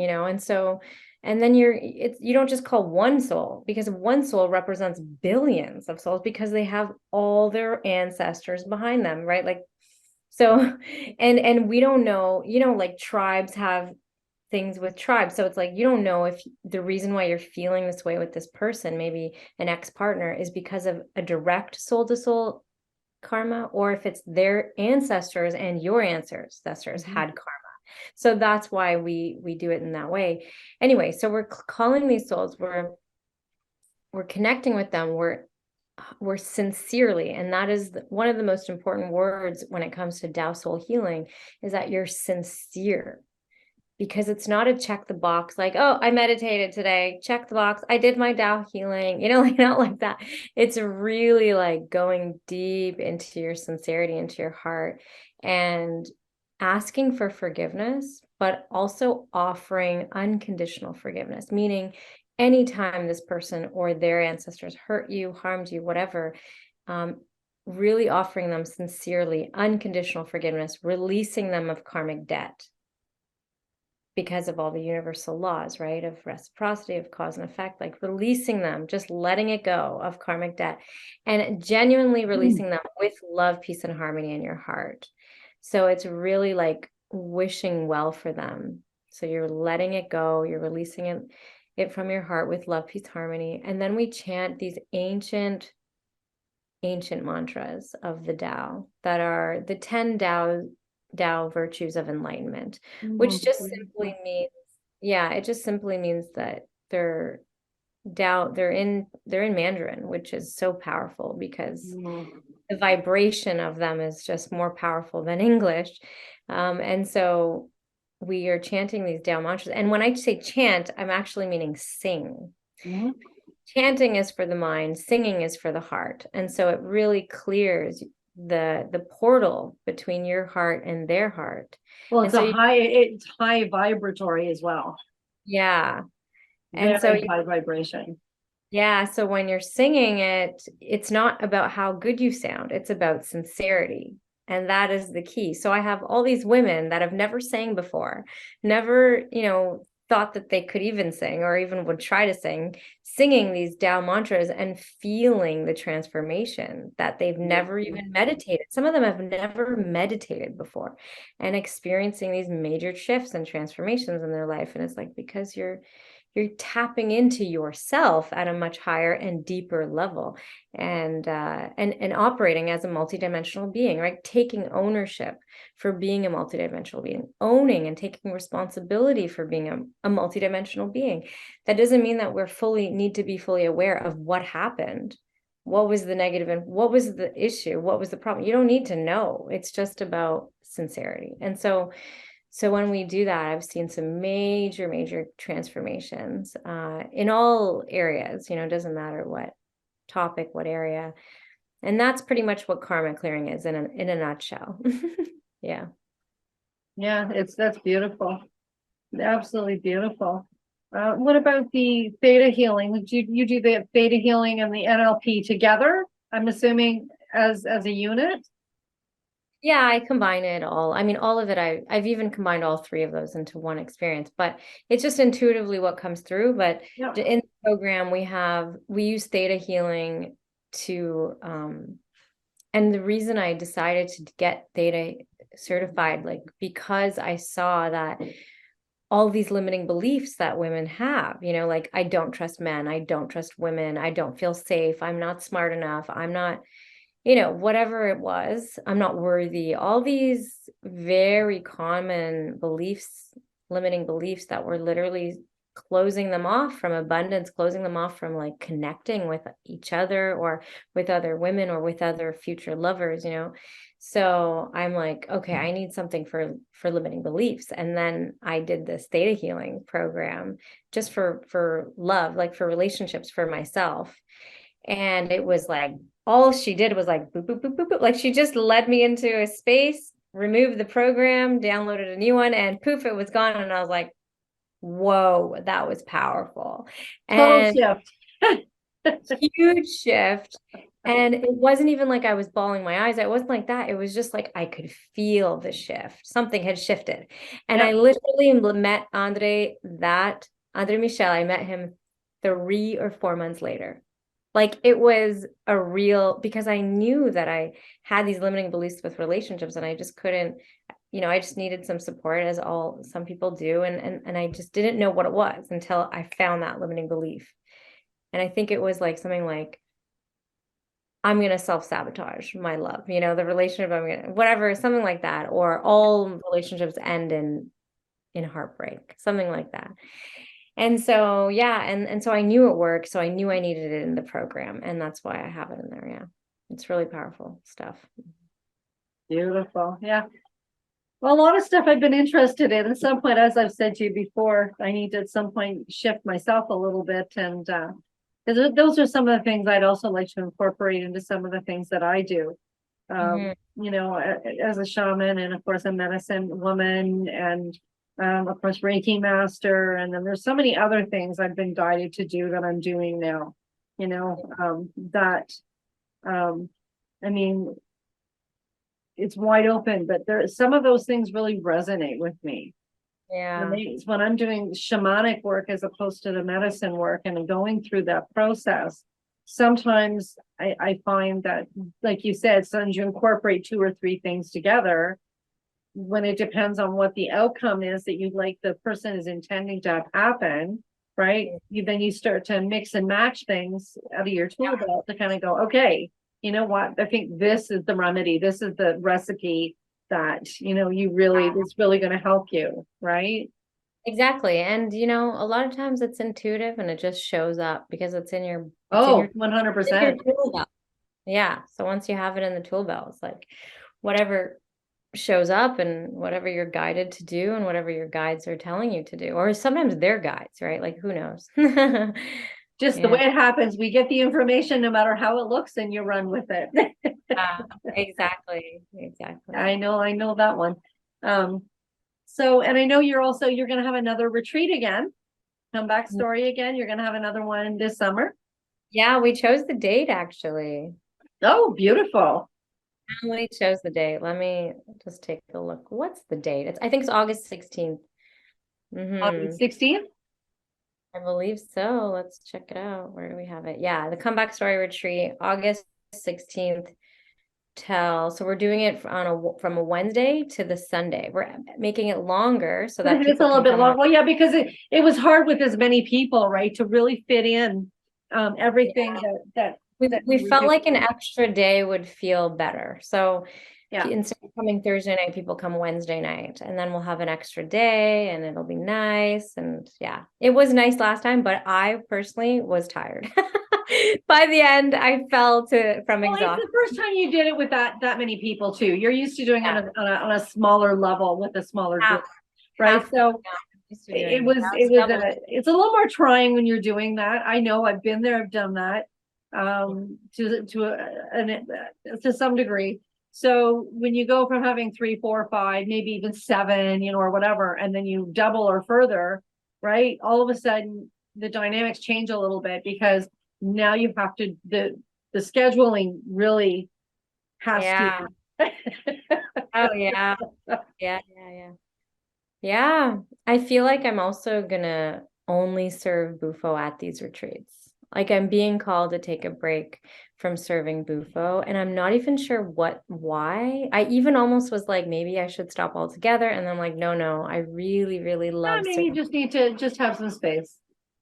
and then you don't just call one soul, because one soul represents billions of souls, because they have all their ancestors behind them, right? Like, so, and we don't know, like tribes have things with tribes. So it's like, you don't know if the reason why you're feeling this way with this person, maybe an ex-partner, is because of a direct soul to soul karma, or if it's their ancestors and your ancestors had karma. So that's why we do it in that way. Anyway, so we're calling these souls, we're connecting with them, we're sincerely, and that is one of the most important words when it comes to Tao soul healing, is that you're sincere. Because it's not a check the box, like, oh, I meditated today, check the box, I did my Tao healing, like, not like that. It's really like going deep into your sincerity, into your heart, and asking for forgiveness, but also offering unconditional forgiveness, meaning anytime this person or their ancestors hurt you, harmed you, whatever, really offering them sincerely unconditional forgiveness, releasing them of karmic debt, because of all the universal laws, right, of reciprocity, of cause and effect, like releasing them, just letting it go of karmic debt, and genuinely releasing them with love, peace, and harmony in your heart. So it's really like wishing well for them. So you're letting it go, you're releasing it from your heart with love, peace, harmony. And then we chant these ancient mantras of the Tao, that are the 10 Tao virtues of enlightenment, which just simply means, it just simply means that they're Tao, they're in Mandarin, which is so powerful, because the vibration of them is just more powerful than English. And so we are chanting these Tao mantras. And when I say chant, I'm actually meaning sing. chanting is for the mind, singing is for the heart. And so it really clears the portal between your heart and their heart. Well, And so it's high vibratory as well. yeah. And so Very high vibration. yeah, so when you're singing it, it's not about how good you sound, it's about sincerity. And that is the key. So I have all these women that have never sang before, never, thought that they could even sing or even would try to sing, singing these Tao mantras and feeling the transformation that they've never even meditated. Some of them have never meditated before and experiencing these major shifts and transformations in their life. And it's like, because you're tapping into yourself at a much higher and deeper level, and operating as a multidimensional being, right? Taking ownership for being a multidimensional being, owning and taking responsibility for being a multidimensional being. That doesn't mean that need to be fully aware of what happened, what was the negative, and what was the issue, what was the problem. You don't need to know. It's just about sincerity. And so when we do that, I've seen some major, major transformations in all areas. It doesn't matter what topic, what area. And that's pretty much what karma clearing is in a nutshell. Yeah. Yeah, that's beautiful. Absolutely beautiful. What about the theta healing? Would you do the theta healing and the NLP together? I'm assuming as a unit. Yeah, I combine it all. I mean, all of it, I've even combined all three of those into one experience, but it's just intuitively what comes through. But Yeah. in the program, we use theta healing to, and the reason I decided to get theta certified, like, because I saw that all these limiting beliefs that women have, like, I don't trust men, I don't trust women, I don't feel safe, I'm not smart enough, I'm not, whatever it was, I'm not worthy, all these very common beliefs, limiting beliefs that were literally closing them off from abundance, closing them off from like connecting with each other or with other women or with other future lovers. So I'm like, okay, I need something for limiting beliefs. And then I did this theta healing program just for love, like for relationships, for myself. And it was like, all she did was like, boop, boop, boop, boop, boop. Like she just led me into a space, removed the program, downloaded a new one, and poof, it was gone. And I was like, whoa, that was powerful. Total And shift. huge shift. And it wasn't even like I was bawling my eyes. It wasn't like that. It was just like I could feel the shift. Something had shifted. And Yep. I literally met Andre Michel. I met him 3 or 4 months later. Like it was a real, because I knew that I had these limiting beliefs with relationships and I just couldn't, I just needed some support, as some people do. And I just didn't know what it was until I found that limiting belief. And I think it was like something like, I'm going to self-sabotage my love, the relationship, whatever, something like that. Or all relationships end in heartbreak, something like that. And so, yeah. And so I knew it worked. So I knew I needed it in the program. And that's why I have it in there. Yeah. It's really powerful stuff. Beautiful. Yeah. Well, a lot of stuff I've been interested in. At some point, as I've said to you before, I need to at some point shift myself a little bit. And those are some of the things I'd also like to incorporate into some of the things that I do. As a shaman and of course a medicine woman and of course Reiki master. And then there's so many other things I've been guided to do that I'm doing now, I mean, it's wide open, but some of those things really resonate with me. Yeah. When I'm doing shamanic work as opposed to the medicine work and going through that process, sometimes I find that, like you said, sometimes you incorporate 2 or 3 things together when it depends on what the outcome is that you'd like the person is intending to have happen, right? Then you start to mix and match things out of your tool belt to kind of go, okay, you know what? I think this is the remedy. This is the recipe that, it's really going to help you, right? Exactly. And a lot of times it's intuitive and it just shows up because it's in your 100%. tool belt. Yeah. So once you have it in the tool belt, it's like whatever shows up and whatever you're guided to do and whatever your guides are telling you to do, or sometimes they're guides, right? Like who knows? just the way it happens. We get the information no matter how it looks and you run with it. Yeah, exactly. Exactly. I know that one. So, and I know you're going to have another retreat again, comeback story again. You're going to have another one this summer. Yeah, we chose the date actually. Oh, beautiful. We chose the date. Let me just take a look. What's the date? I think it's August 16th. August 16th. I believe so. Let's check it out. Where do we have it? Yeah, the comeback story retreat, August 16th so we're doing it from a Wednesday to the Sunday. We're making it longer so that It's a little bit long. Well, yeah, because it was hard with as many people, right, to really fit in everything that we felt like an extra day would feel better. So yeah, instead of coming Thursday night, people come Wednesday night, and then we'll have an extra day and it'll be nice. And yeah, it was nice last time, but I personally was tired. By the end, I fell from exhaustion. It's the first time you did it with that many people too. You're used to doing it on a smaller level with a smaller group, right? So it's a little more trying when you're doing that. I know I've been there, I've done that to some degree. So when you go from having 3, 4, 5, maybe even 7, or whatever, and then you double or further, right? All of a sudden the dynamics change a little bit because now you have to, the scheduling really has to. Oh yeah. Yeah. I feel like I'm also gonna only serve Bufo at these retreats. Like I'm being called to take a break from serving Bufo, and I'm not even sure why. I even almost was like, maybe I should stop altogether. And I'm like, no, I really, really love maybe you just need to have some space.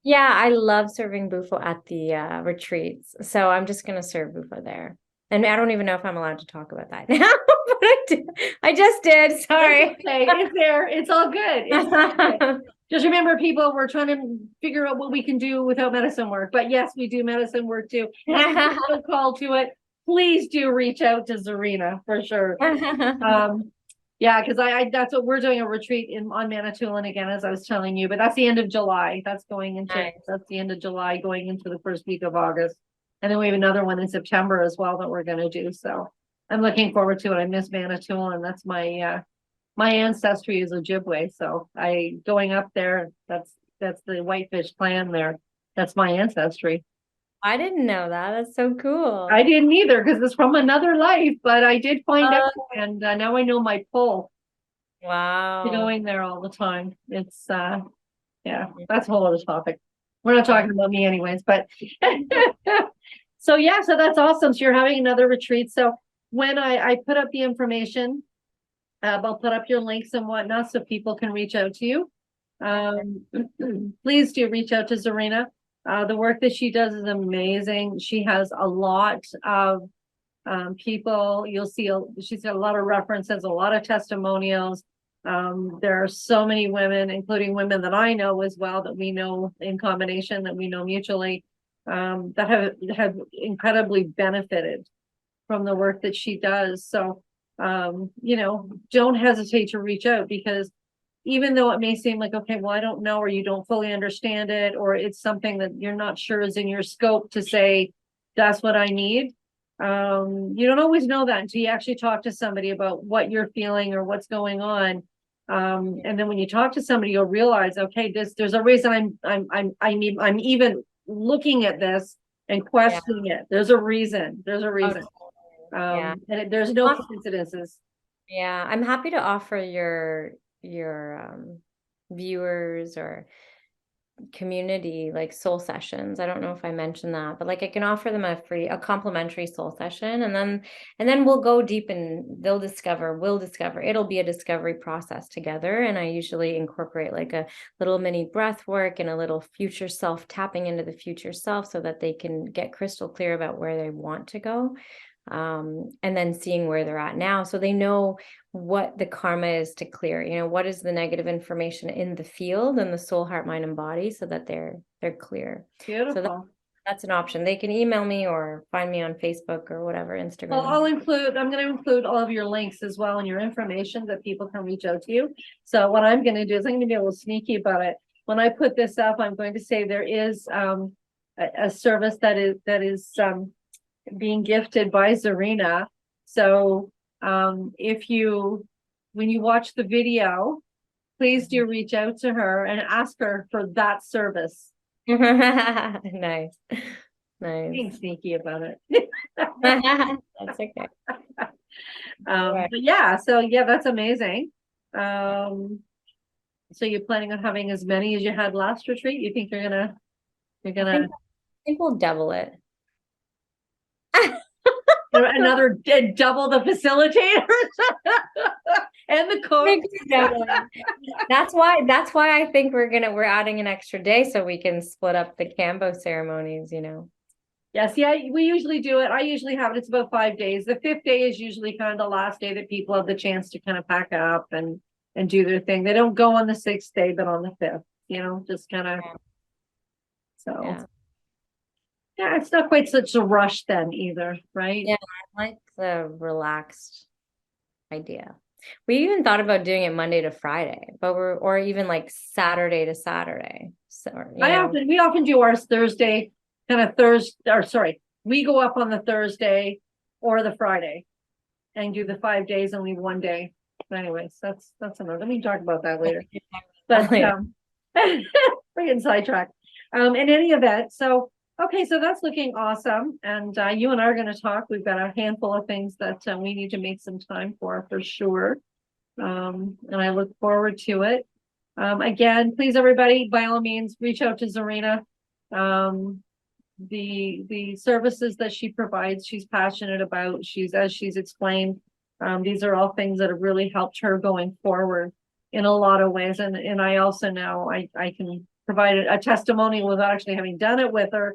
Yeah, I love serving Bufo at the retreats. So I'm just going to serve Bufo there. And I don't even know if I'm allowed to talk about that now, but I just did. Sorry. Okay, it's there. It's all good. It's all good. Just remember, people, we're trying to figure out what we can do without medicine work. But yes, we do medicine work too. If you feel called to it, please do reach out to Zarina for sure. Yeah, because that's what we're doing, a retreat on Manitoulin again, as I was telling you. But that's the end of July. That's the end of July, going into the first week of August. And then we have another one in September as well that we're going to do. So I'm looking forward to it. I miss Manitoulin. That's my ancestry is Ojibwe. So going up there, that's the Whitefish clan there. That's my ancestry. I didn't know that. That's so cool. I didn't either, because it's from another life, but I did find out, and now I know my pull. Wow. Going there all the time. It's yeah, that's a whole other topic. We're not talking about me anyways, but so yeah, so that's awesome. So you're having another retreat. So when I put up the information, I'll put up your links and whatnot so people can reach out to you. Please do reach out to Zarina. The work that she does is amazing. She has a lot of people. You'll see she's got a lot of references, a lot of testimonials. There are so many women, including women that I know as well, that we know in combination, that we know mutually, that have incredibly benefited from the work that she does. So don't hesitate to reach out, because even though it may seem like, okay, well, I don't know, or you don't fully understand it, or it's something that you're not sure is in your scope to say, that's what I need. You don't always know that until you actually talk to somebody about what you're feeling or what's going on. And then when you talk to somebody, you'll realize, okay, there's a reason I'm even looking at this and questioning it. There's a reason. There's a reason. And there's no coincidences. Yeah, I'm happy to offer your viewers or community like soul sessions. I don't know if I mentioned that, but like I can offer them a complimentary soul session, and then we'll go deep and we'll discover, it'll be a discovery process together. And I usually incorporate like a little mini breath work and a little future self, tapping into the future self so that they can get crystal clear about where they want to go. And then seeing where they're at now, so they know what the karma is to clear, what is the negative information in the field and the soul, heart, mind, and body, so that they're clear. Beautiful. So that's an option. They can email me or find me on Facebook or whatever, Instagram. Well, I'm going to include all of your links as well and your information that people can reach out to you. So what I'm going to do is I'm going to be a little sneaky about it. When I put this up, I'm going to say there is a service that is being gifted by Zarina. So if you, when you watch the video, please do reach out to her and ask her for that service. Nice. Nice. Being sneaky about it. That's okay. But yeah, so yeah, that's amazing. So you're planning on having as many as you had last retreat? You think you're gonna I think we'll double it. another double the facilitators and the coach? That's why I think we're adding an extra day so we can split up the Cambo ceremonies, you know. Yes, yeah, we usually do it. I usually have it. It's about 5 days. The 5th day is usually kind of the last day that people have the chance to kind of pack up and do their thing. They don't go on the 6th day, but on the 5th, you know, just kind of. So yeah, it's not quite such a rush then either, right? Yeah, I like the relaxed idea. We even thought about doing it Monday to Friday, but or even like Saturday to Saturday. So we often do ours Thursday, kind of Thursday, or sorry, we go up on the Thursday or the Friday and do the 5 days and leave 1 day. But anyways, that's another. Let me talk about that later. But we're getting sidetracked. In any event, so okay, so that's looking awesome. And you and I are going to talk. We've got a handful of things that we need to make some time for sure. And I look forward to it. Again, please, everybody, by all means, reach out to Zarina. The services that she provides, she's passionate about. As she's explained, these are all things that have really helped her going forward in a lot of ways. And I also know I can provide a testimonial without actually having done it with her,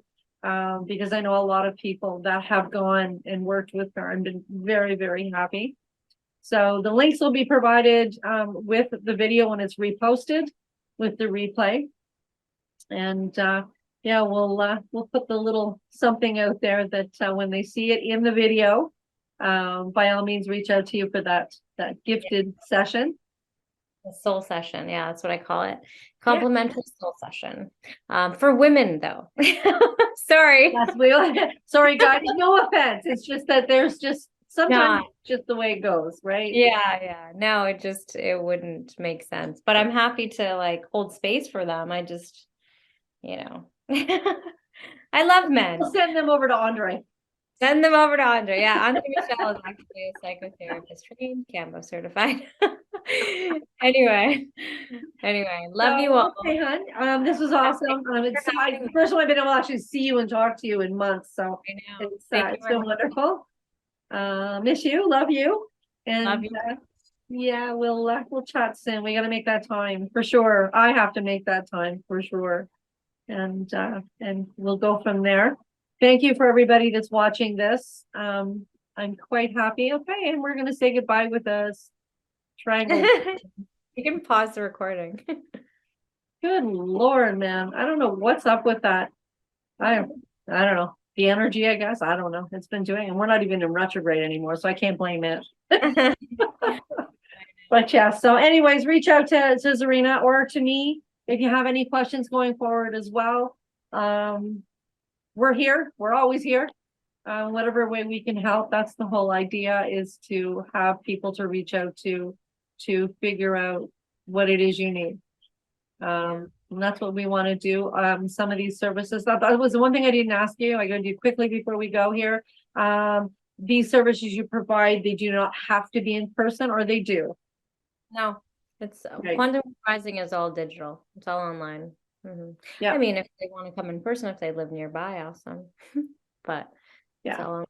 because I know a lot of people that have gone and worked with her and been very, very happy. So the links will be provided with the video when it's reposted with the replay. And yeah, we'll put the little something out there that when they see it in the video, by all means, reach out to you for that gifted session. The soul session. Yeah, that's what I call it. Complimentary soul session. For women though. Sorry. Yes, sorry guys, no offense. It's just that there's just sometimes just the way it goes, right? Yeah. No, it wouldn't make sense. But I'm happy to like hold space for them. I just, I love men. We'll send them over to Andre. Send them over to Andre. Yeah, Andre Michelle is actually a psychotherapist trained, Cambo certified. Anyway, love you all. Okay, hon. This was awesome. It's the first time I've been able to actually see you and talk to you in months. So it's been wonderful. Miss you, love you, and love you. Yeah, we'll chat soon. We got to make that time for sure. I have to make that time for sure, and we'll go from there. Thank you for everybody that's watching this. I'm quite happy. Okay, and we're gonna say goodbye with a triangle. You can pause the recording. Good Lord, man. I don't know what's up with that. I don't know. The energy, I guess. I don't know. It's been doing, and we're not even in retrograde anymore, so I can't blame it. But yeah, so anyways, reach out to Zarina or to me if you have any questions going forward as well. We're here. We're always here. Whatever way we can help. That's the whole idea, is to have people to reach out to figure out what it is you need. And that's what we want to do. Some of these services, that was the one thing I didn't ask you. I'm going to do quickly before we go here. These services you provide, they do not have to be in person, or they do? No, it's quantum rising is all digital. It's all online. Yeah, I mean, if they want to come in person, if they live nearby, awesome. But yeah, I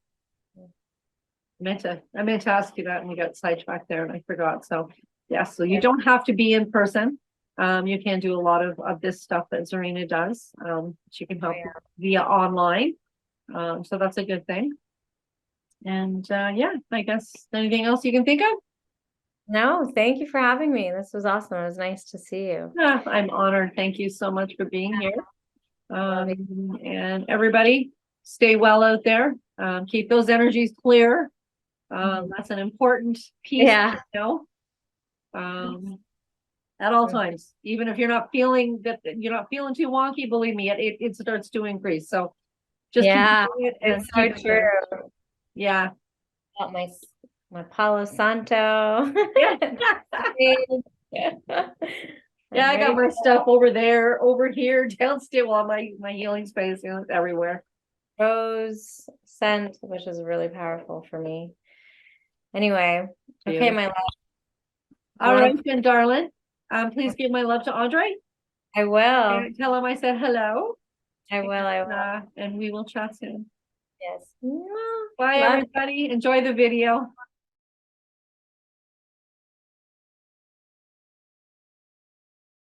meant to ask you that, and we got sidetracked there, and I forgot. So yeah, so you don't have to be in person. You can do a lot of this stuff that Zarina does. She can help via online. So that's a good thing. And yeah, I guess anything else you can think of? No, thank you for having me. This was awesome. It was nice to see you. Yeah, I'm honored. Thank you so much for being here. And everybody, stay well out there. Keep those energies clear. That's an important piece. Yeah. To know. at all Mm. times. Even if you're not feeling too wonky, believe me, it starts to increase. So just keep Yeah, doing it it's and so keep it true. there. Yeah. Got my Palo Santo. Yeah. I'm Yeah, I got ready my for stuff over there, over here, downstairs. Well, my healing space, it's everywhere. rose scent, which is really powerful for me. Anyway, okay, Beautiful. my love. I All want right, to. then, darling. Please give my love to Andre I will. and tell him I said hello. I will. I will. And we will chat soon. Yes. Bye, Love. everybody. Enjoy the video.